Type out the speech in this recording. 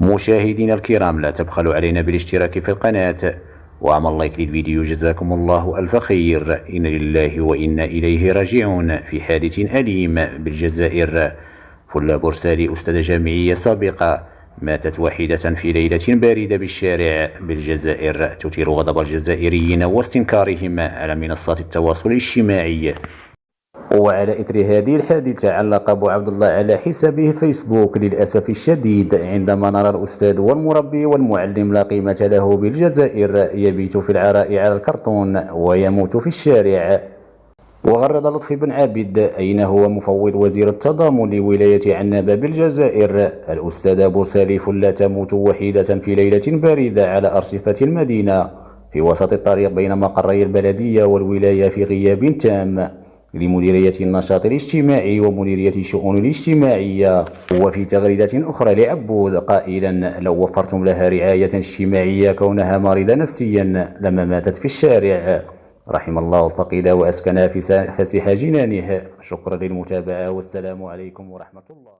مشاهدينا الكرام، لا تبخلوا علينا بالاشتراك في القناة وعمل لايك للفيديو. جزاكم الله ألف خير. إن لله وإنا إليه راجعون. في حادث أليم بالجزائر، فلة بورسالي أستاذة جامعية سابقة ماتت واحدة في ليلة باردة بالشارع بالجزائر، تثير غضب الجزائريين واستنكارهم على منصات التواصل الاجتماعي. وعلى إثر هذه الحادثة علق أبو عبد الله على حسابه فيسبوك: للأسف الشديد عندما نرى الأستاذ والمربي والمعلم لا قيمة له بالجزائر يبيت في العراء على الكرتون ويموت في الشارع. وغرد لطفي بن عابد: أين هو مفوض وزير التضامن لولاية عنابة بالجزائر؟ الأستاذة بورسالي فلة تموت وحيدة في ليلة باردة على أرصفة المدينة في وسط الطريق بين مقري البلدية والولاية في غياب تام لمديرية النشاط الاجتماعي ومديرية الشؤون الاجتماعية. وفي تغريدة أخرى لعبود قائلا: لو وفرتم لها رعاية اجتماعية كونها مريضة نفسيا لما ماتت في الشارع. رحم الله الفقيد وأسكنها في فسيح جنانه. شكرا للمتابعة والسلام عليكم ورحمة الله.